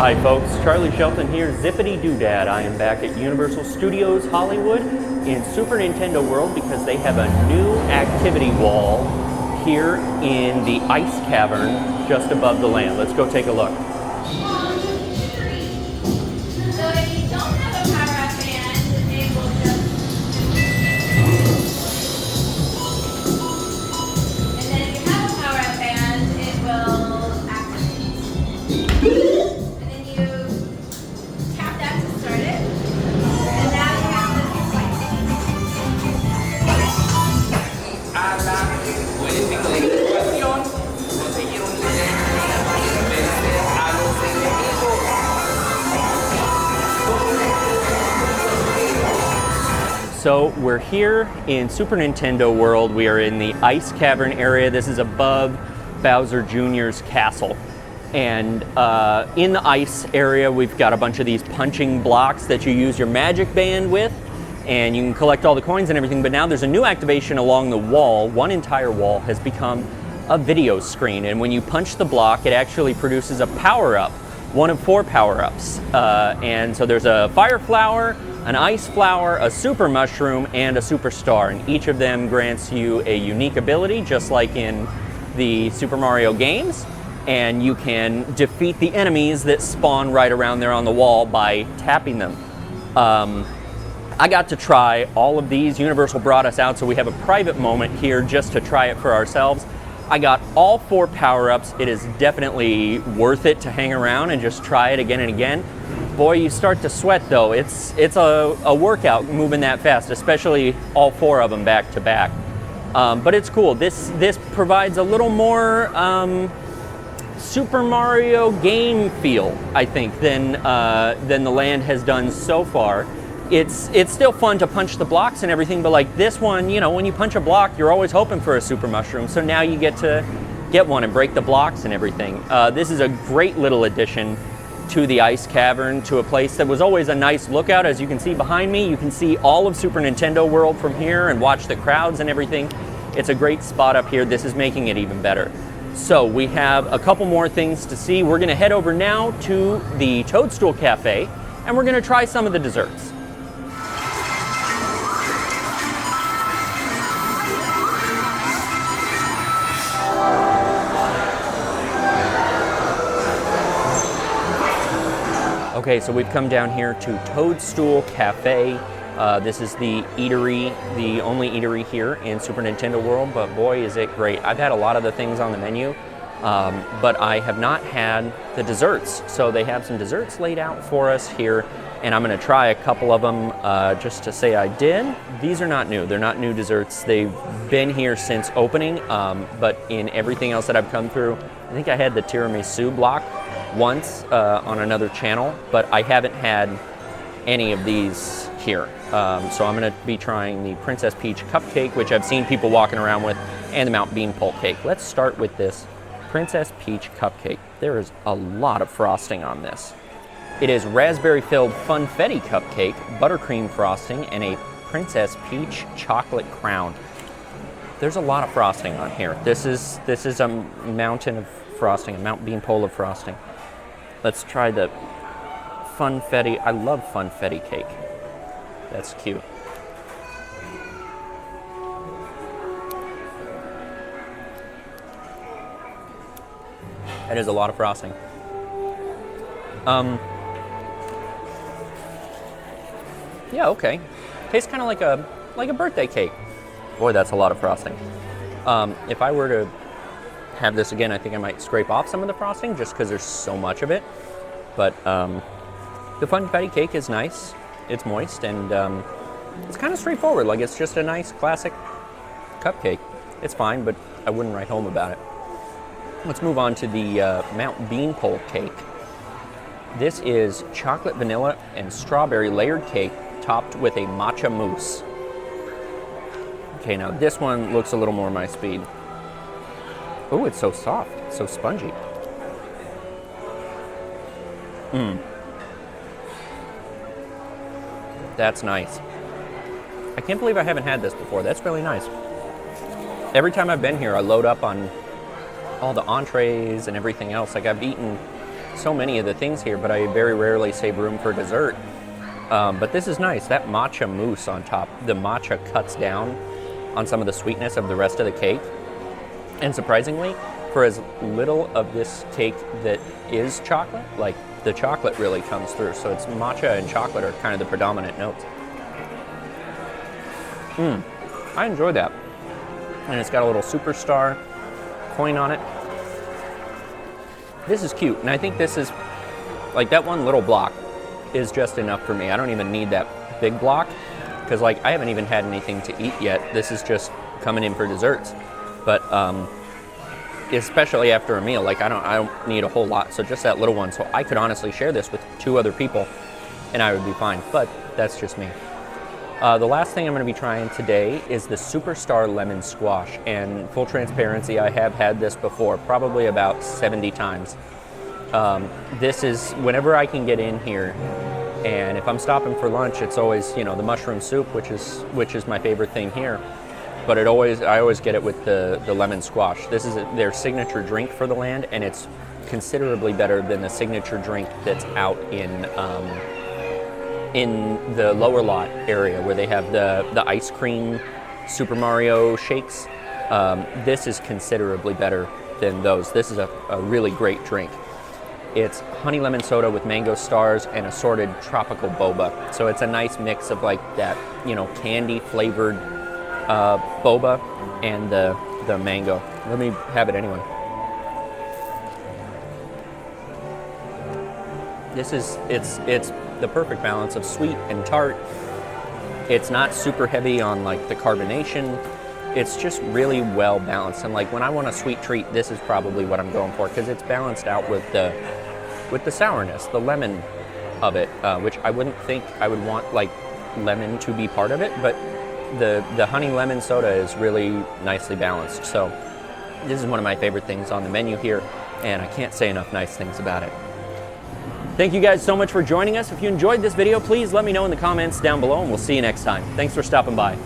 Hi folks, Charlie Shelton here, Zippity Doodad. I am back at Universal Studios Hollywood in Super Nintendo World because they have a new activity wall here in the ice cavern just above the land. Let's go take a look. So we're here in Super Nintendo World. We are in the ice cavern area. This is above Bowser Jr.'s castle. And in the ice area, we've got a bunch of these punching blocks that you use your magic band with, and you can collect all the coins and everything. But now there's a new activation along the wall. One entire wall has become a video screen. And when you punch the block, it actually produces a power-up, one of 4 power-ups. And so there's a fire flower, an ice flower, a super mushroom, and a superstar, and each of them grants you a unique ability, just like in the Super Mario games, and you can defeat the enemies that spawn right around there on the wall by tapping them. I got to try all of these. Universal brought us out, so we have a private moment here just to try it for ourselves. I got all 4 power-ups. It is definitely worth it to hang around and just try it again and again. Boy, you start to sweat though. It's a workout moving that fast, especially all 4 of them back to back. But it's cool. This provides a little more Super Mario game feel, I think, than the land has done so far. It's still fun to punch the blocks and everything, but like this one, you know, when you punch a block, you're always hoping for a super mushroom. So now you get to get one and break the blocks and everything. This is a great little addition to the ice cavern, to a place that was always a nice lookout. As you can see behind me, you can see all of Super Nintendo World from here and watch the crowds and everything. It's a great spot up here. This is making it even better. So we have a couple more things to see. We're gonna head over now to the Toadstool Cafe, and we're gonna try some of the desserts. Okay, so we've come down here to Toadstool Cafe. This is the eatery, the only eatery here in Super Nintendo World, but boy, is it great. I've had a lot of the things on the menu, but I have not had the desserts. So they have some desserts laid out for us here, and I'm gonna try a couple of them just to say I did. These are not new. They're not new desserts. They've been here since opening, but in everything else that I've come through, I think I had the tiramisu block once on another channel, but I haven't had any of these here. So I'm gonna be trying the Princess Peach cupcake, which I've seen people walking around with, and the Mount Beanpole cake. Let's start with this Princess Peach cupcake. There is a lot of frosting on this. It is raspberry-filled funfetti cupcake, buttercream frosting, and a Princess Peach chocolate crown. There's a lot of frosting on here. This is a mountain of frosting, a Mount Beanpole of frosting. Let's try the funfetti. I love funfetti cake. That's cute. That is a lot of frosting. Yeah, okay. Tastes kind of like a birthday cake. Boy, that's a lot of frosting. If I were to have this again, I think I might scrape off some of the frosting just because there's so much of it. But the funfetti cake is nice. It's moist, and it's kind of straightforward. Like, it's just a nice classic cupcake. It's fine, but I wouldn't write home about it. Let's move on to the Mount Beanpole cake. This is chocolate, vanilla, and strawberry layered cake topped with a matcha mousse. Okay, now this one looks a little more my speed. Oh, it's so soft, so spongy. That's nice. I can't believe I haven't had this before. That's really nice. Every time I've been here, I load up on all the entrees and everything else. Like, I've eaten so many of the things here, but I very rarely save room for dessert. But this is nice. That matcha mousse on top, the matcha cuts down on some of the sweetness of the rest of the cake. And surprisingly, for as little of this cake that is chocolate, like the chocolate really comes through. So it's matcha and chocolate are kind of the predominant notes. I enjoy that. And it's got a little superstar coin on it. This is cute, and I think this is, like, that one little block is just enough for me. I don't even need that big block, because, like, I haven't even had anything to eat yet. This is just coming in for desserts. But especially after a meal, like, I don't need a whole lot, so just that little one. So I could honestly share this with 2 other people, and I would be fine, but that's just me. The last thing I'm going to be trying today is the Superstar Lemon Squash, and full transparency, I have had this before, probably about 70 times. This is, whenever I can get in here, and if I'm stopping for lunch, it's always, you know, the mushroom soup, which is my favorite thing here, but I always get it with the lemon squash. This is their signature drink for the land, and it's considerably better than the signature drink that's out in the lower lot area where they have the ice cream Super Mario shakes. This is considerably better than those. This is a really great drink. It's honey lemon soda with mango stars and assorted tropical boba. So it's a nice mix of like that, you know, candy flavored boba and the mango. Let me have it anyway. It's the perfect balance of sweet and tart. It's not super heavy on like the carbonation. It's just really well balanced. And like when I want a sweet treat, this is probably what I'm going for, because it's balanced out with the sourness, the lemon of it, which I wouldn't think I would want like lemon to be part of it, but the honey lemon soda is really nicely balanced. So this is one of my favorite things on the menu here, and I can't say enough nice things about it. Thank you guys so much for joining us. If you enjoyed this video, please let me know in the comments down below, and we'll see you next time. Thanks for stopping by.